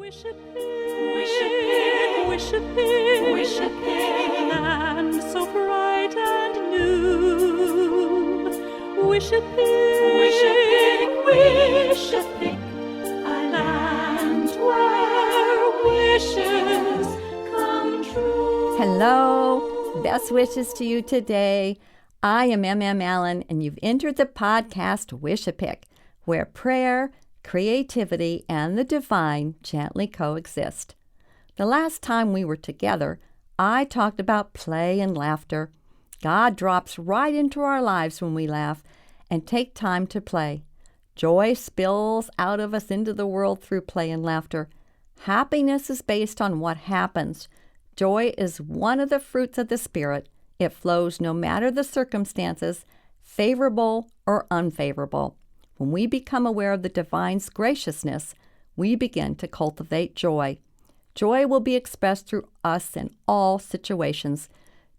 Wishapick, Wishapick, Wishapick, Wishapick, land so bright and new. Wishapick, Wishapick, Wishapick, a land where wishes come true. Hello, best wishes to you today. I am M.M. Allen, and you've entered the podcast Wishapick, where prayer, creativity, and the divine gently coexist. The last time we were together, I talked about play and laughter. God drops right into our lives when we laugh and take time to play. Joy spills out of us into the world through play and laughter. Happiness is based on what happens. Joy is one of the fruits of the Spirit. It flows no matter the circumstances, favorable or unfavorable. When we become aware of the divine's graciousness, we begin to cultivate joy. Joy will be expressed through us in all situations.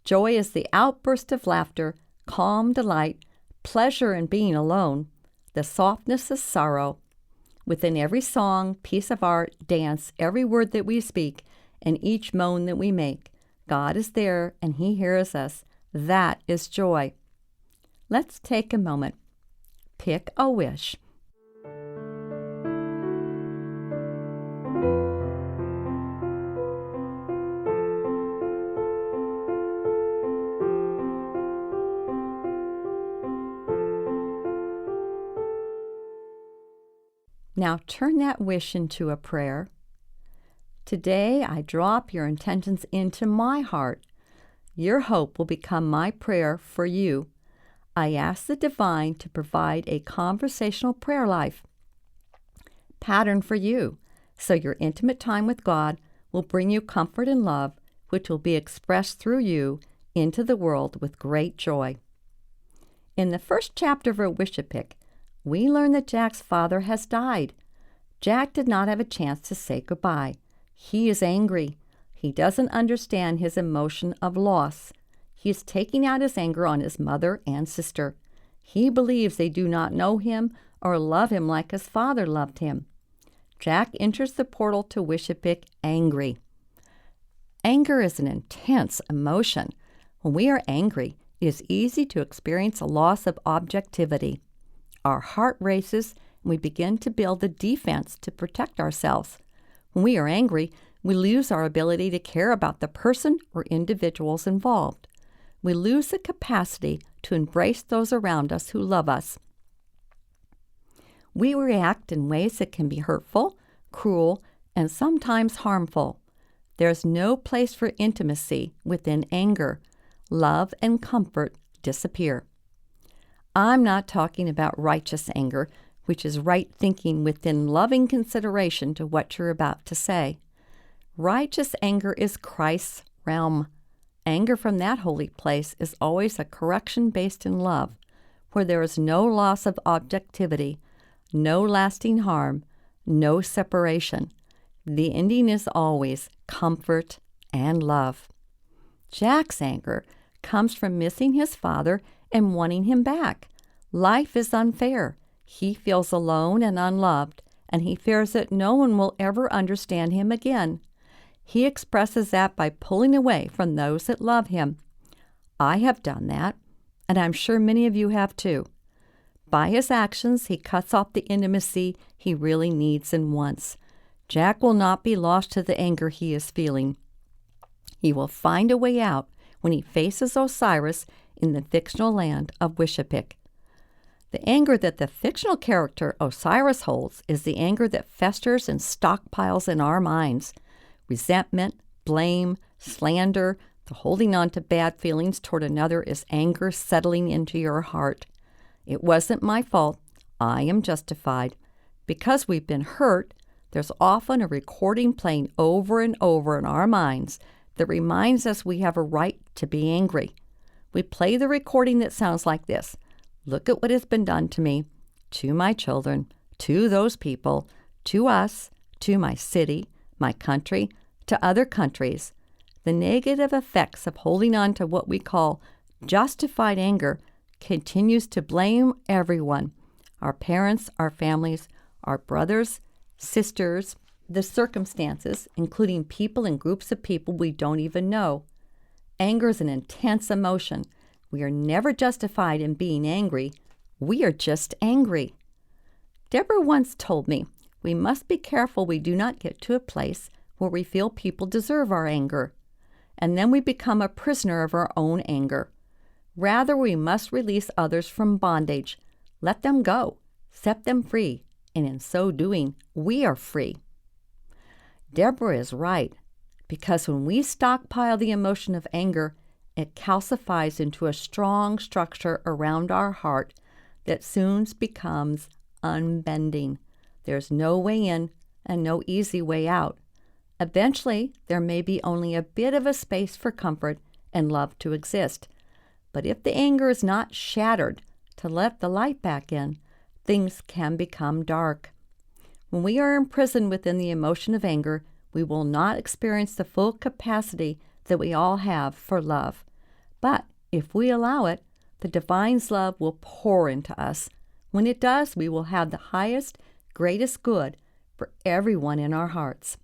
Joy is the outburst of laughter, calm delight, pleasure in being alone, the softness of sorrow. Within every song, piece of art, dance, every word that we speak, and each moan that we make, God is there and He hears us. That is joy. Let's take a moment. Pick a wish. Now turn that wish into a prayer. Today I drop your intentions into my heart. Your hope will become my prayer for you. I ask the divine to provide a conversational prayer life pattern for you, so your intimate time with God will bring you comfort and love, which will be expressed through you into the world with great joy. In the first chapter of Wishapick, we learn that Jack's father has died. Jack did not have a chance to say goodbye. He is angry. He doesn't understand his emotion of loss. He is taking out his anger on his mother and sister. He believes they do not know him or love him like his father loved him. Jack enters the portal to Wishapick angry. Anger is an intense emotion. When we are angry, it is easy to experience a loss of objectivity. Our heart races, and we begin to build a defense to protect ourselves. When we are angry, we lose our ability to care about the person or individuals involved. We lose the capacity to embrace those around us who love us. We react in ways that can be hurtful, cruel, and sometimes harmful. There's no place for intimacy within anger. Love and comfort disappear. I'm not talking about righteous anger, which is right thinking within loving consideration to what you're about to say. Righteous anger is Christ's realm. Anger from that holy place is always a correction based in love, where there is no loss of objectivity, no lasting harm, no separation. The ending is always comfort and love. Jack's anger comes from missing his father and wanting him back. Life is unfair. He feels alone and unloved, and he fears that no one will ever understand him again. He expresses that by pulling away from those that love him. I have done that, and I'm sure many of you have too. By his actions, he cuts off the intimacy he really needs and wants. Jack will not be lost to the anger he is feeling. He will find a way out when he faces Osiris in the fictional land of Wishapick. The anger that the fictional character Osiris holds is the anger that festers and stockpiles in our minds. Resentment, blame, slander, the holding on to bad feelings toward another is anger settling into your heart. It wasn't my fault. I am justified. Because we've been hurt, there's often a recording playing over and over in our minds that reminds us we have a right to be angry. We play the recording that sounds like this. Look at what has been done to me, to my children, to those people, to us, to my city, my country, to other countries. The negative effects of holding on to what we call justified anger continues to blame everyone, our parents, our families, our brothers, sisters, the circumstances, including people and groups of people we don't even know. Anger is an intense emotion. We are never justified in being angry. We are just angry. Deborah once told me, we must be careful we do not get to a place where we feel people deserve our anger, and then we become a prisoner of our own anger. Rather, we must release others from bondage. Let them go, set them free, and in so doing, we are free. Deborah is right, because when we stockpile the emotion of anger, it calcifies into a strong structure around our heart that soon becomes unbending. There's no way in and no easy way out. Eventually, there may be only a bit of a space for comfort and love to exist. But if the anger is not shattered to let the light back in, things can become dark. When we are imprisoned within the emotion of anger, we will not experience the full capacity that we all have for love. But if we allow it, the divine's love will pour into us. When it does, we will have the highest, greatest good for everyone in our hearts.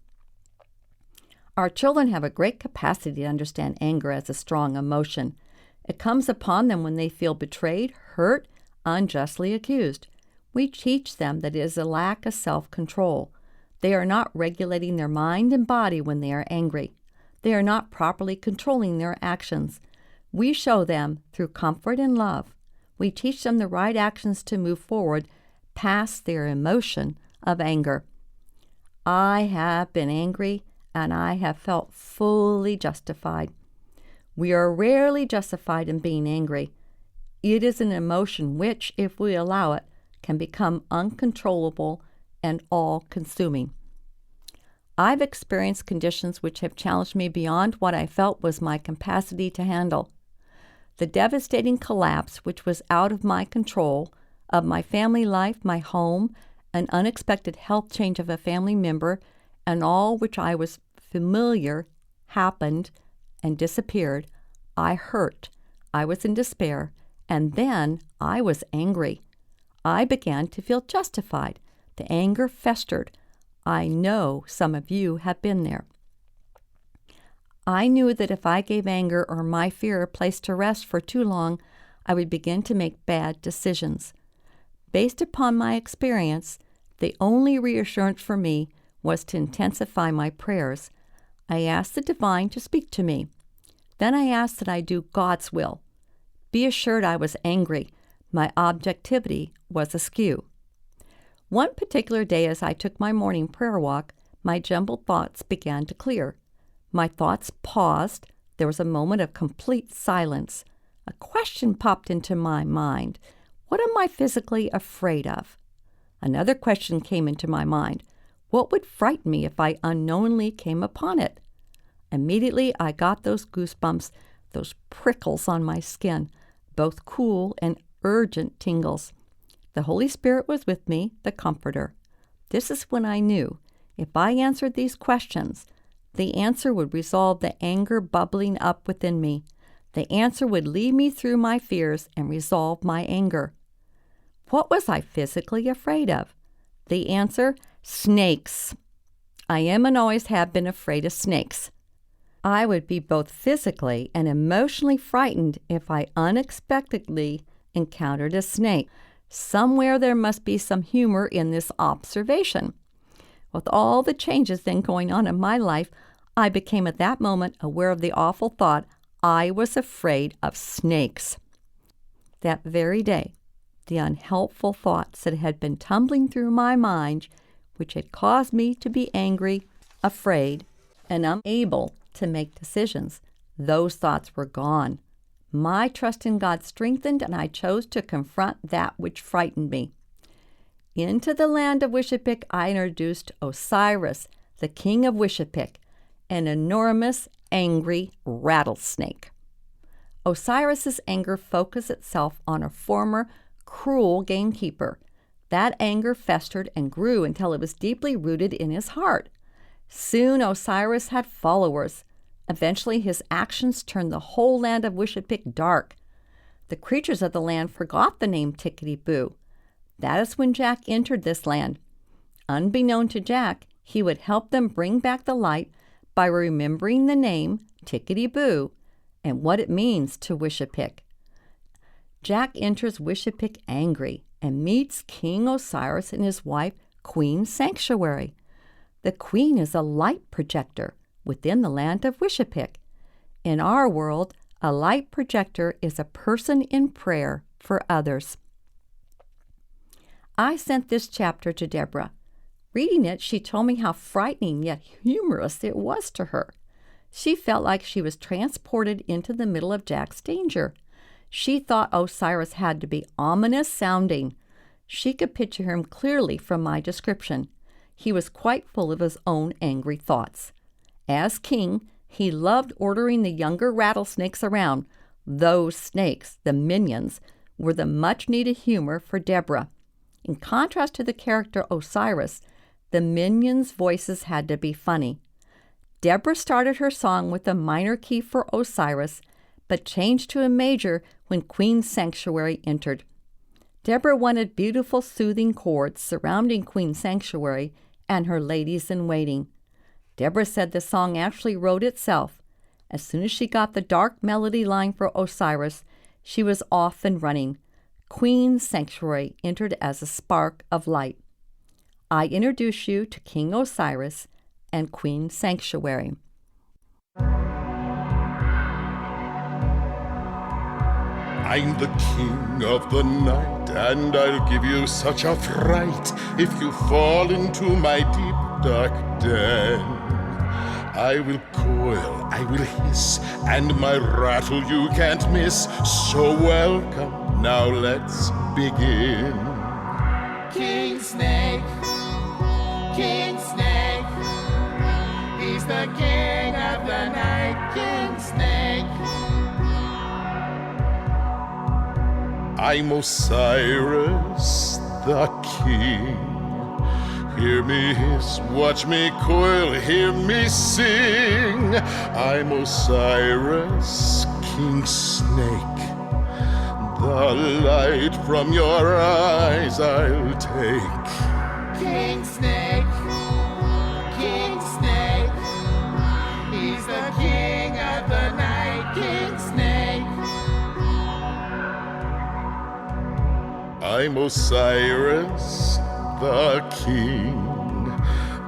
Our children have a great capacity to understand anger as a strong emotion. It comes upon them when they feel betrayed, hurt, unjustly accused. We teach them that it is a lack of self-control. They are not regulating their mind and body when they are angry. They are not properly controlling their actions. We show them through comfort and love. We teach them the right actions to move forward past their emotion of anger. I have been angry, and I have felt fully justified. We are rarely justified in being angry. It is an emotion which, if we allow it, can become uncontrollable and all-consuming. I've experienced conditions which have challenged me beyond what I felt was my capacity to handle. The devastating collapse, which was out of my control, of my family life, my home, an unexpected health change of a family member, and all which I was familiar happened and disappeared. I hurt. I was in despair. And then I was angry. I began to feel justified. The anger festered. I know some of you have been there. I knew that if I gave anger or my fear a place to rest for too long, I would begin to make bad decisions. Based upon my experience, the only reassurance for me was to intensify my prayers. I asked the divine to speak to me. Then I asked that I do God's will. Be assured I was angry. My objectivity was askew. One particular day as I took my morning prayer walk, my jumbled thoughts began to clear. My thoughts paused. There was a moment of complete silence. A question popped into my mind. What am I physically afraid of? Another question came into my mind. What would frighten me if I unknowingly came upon it? Immediately I got those goosebumps, those prickles on my skin, both cool and urgent tingles. The Holy Spirit was with me, the Comforter. This is when I knew, if I answered these questions, the answer would resolve the anger bubbling up within me. The answer would lead me through my fears and resolve my anger. What was I physically afraid of? The answer, snakes. I am and always have been afraid of snakes. I would be both physically and emotionally frightened if I unexpectedly encountered a snake. Somewhere there must be some humor in this observation. With all the changes then going on in my life, I became at that moment aware of the awful thought, I was afraid of snakes. That very day, the unhelpful thoughts that had been tumbling through my mind, which had caused me to be angry, afraid, and unable to make decisions, those thoughts were gone. My trust in God strengthened, and I chose to confront that which frightened me. Into the land of Wishapick, I introduced Osiris, the king of Wishapick, an enormous, angry rattlesnake. Osiris's anger focused itself on a former cruel gamekeeper. That anger festered and grew until it was deeply rooted in his heart. Soon Osiris had followers. Eventually his actions turned the whole land of Wishapick dark. The creatures of the land forgot the name Tickety Boo. That is when Jack entered this land. Unbeknown to Jack, He would help them bring back the light by remembering the name Tickety Boo and what it means to Wishapick. Jack enters Wishapick angry and meets King Osiris and his wife, Queen Sanctuary. The queen is a light projector within the land of Wishapick. In our world, a light projector is a person in prayer for others. I sent this chapter to Deborah. Reading it, she told me how frightening yet humorous it was to her. She felt like she was transported into the middle of Jack's danger. She thought Osiris had to be ominous sounding. She could picture him clearly from my description. He was quite full of his own angry thoughts. As king, he loved ordering the younger rattlesnakes around. Those snakes, the minions, were the much-needed humor for Deborah. In contrast to the character Osiris, the minions' voices had to be funny. Deborah started her song with a minor key for Osiris, but changed to a major when Queen Sanctuary entered. Deborah wanted beautiful, soothing chords surrounding Queen Sanctuary and her ladies-in-waiting. Deborah said the song actually wrote itself. As soon as she got the dark melody line for Osiris, she was off and running. Queen Sanctuary entered as a spark of light. I introduce you to King Osiris and Queen Sanctuary. I'm the king of the night, and I'll give you such a fright if you fall into my deep dark den. I will coil, I will hiss, and my rattle you can't miss. So welcome, now let's begin. King Snake, King Snake, he's the king of the night, King Snake. I'm Osiris, the king. Hear me hiss, watch me coil, hear me sing. I'm Osiris, King Snake. The light from your eyes I'll take. King Snake, King Snake, he's the king of the night, King Snake. I'm Osiris, the king.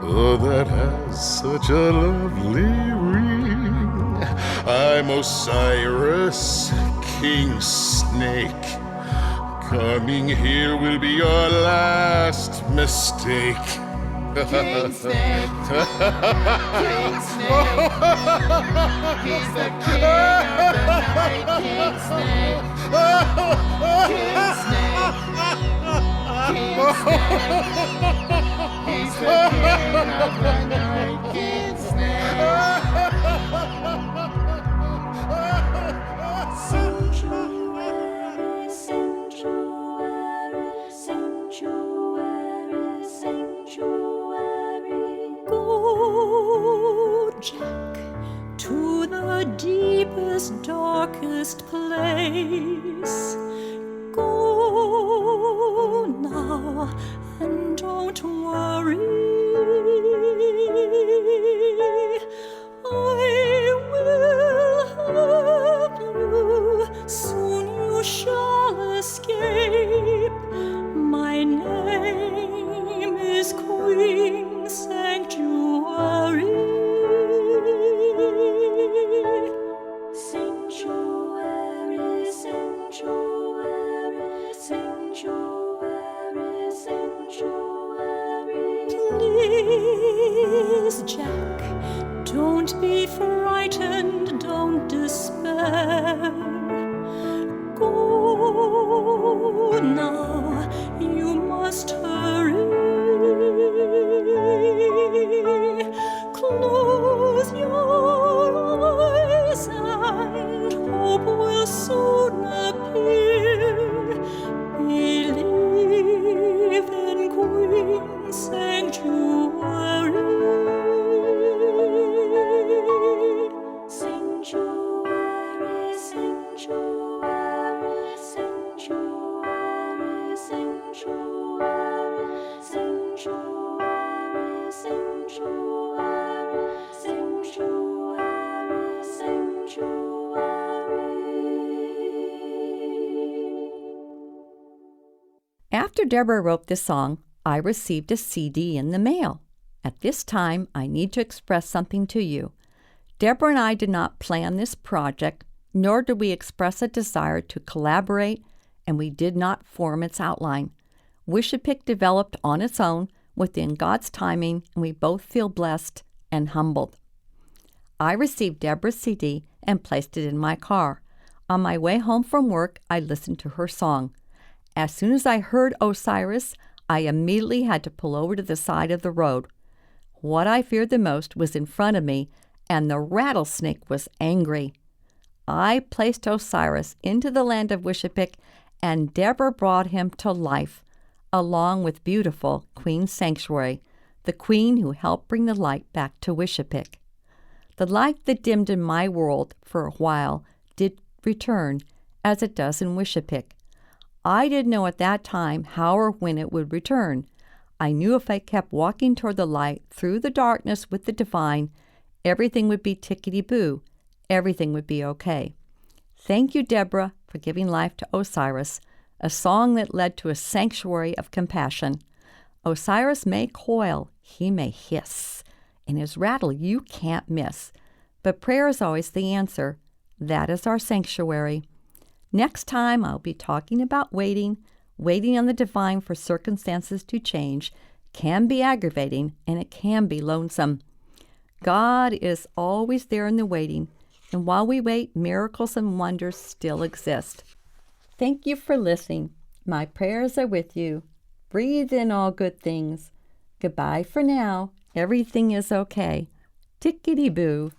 Oh, that has such a lovely ring. I'm Osiris, King Snake. Coming here will be your last mistake. King Snake, King Snake, he's the king of the night, King Snake. King Snake, King Snake, he's the king of the night, King Snake. Sanctuary, sanctuary, sanctuary, sanctuary. Go, Jack, to the deepest, darkest place. Go now and don't worry. I will help you. Soon you shall escape. My name is Queen Sanctuary. Sanctuary, sanctuary, sanctuary, sanctuary. After Deborah wrote this song, I received a CD in the mail. At this time, I need to express something to you. Deborah and I did not plan this project, nor did we express a desire to collaborate, and we did not form its outline. Wishapick developed on its own within God's timing, and we both feel blessed and humbled. I received Deborah's CD and placed it in my car. On my way home from work, I listened to her song. As soon as I heard Osiris, I immediately had to pull over to the side of the road. What I feared the most was in front of me, and the rattlesnake was angry. I placed Osiris into the land of Wishapick, and Deborah brought him to life, along with beautiful Queen Sanctuary, the queen who helped bring the light back to Wishapick. The light that dimmed in my world for a while did return, as it does in Wishapick. I didn't know at that time how or when it would return. I knew if I kept walking toward the light through the darkness with the divine, everything would be Tickety Boo. Everything would be okay. Thank you, Deborah, for giving life to Osiris, a song that led to a sanctuary of compassion. Osiris may coil, he may hiss. In his rattle you can't miss. But prayer is always the answer. That is our sanctuary. Next time I'll be talking about waiting. Waiting on the divine for circumstances to change can be aggravating and it can be lonesome. God is always there in the waiting, and while we wait, miracles and wonders still exist. Thank you for listening. My prayers are with you. Breathe in all good things. Goodbye for now. Everything is okay. Tickety Boo.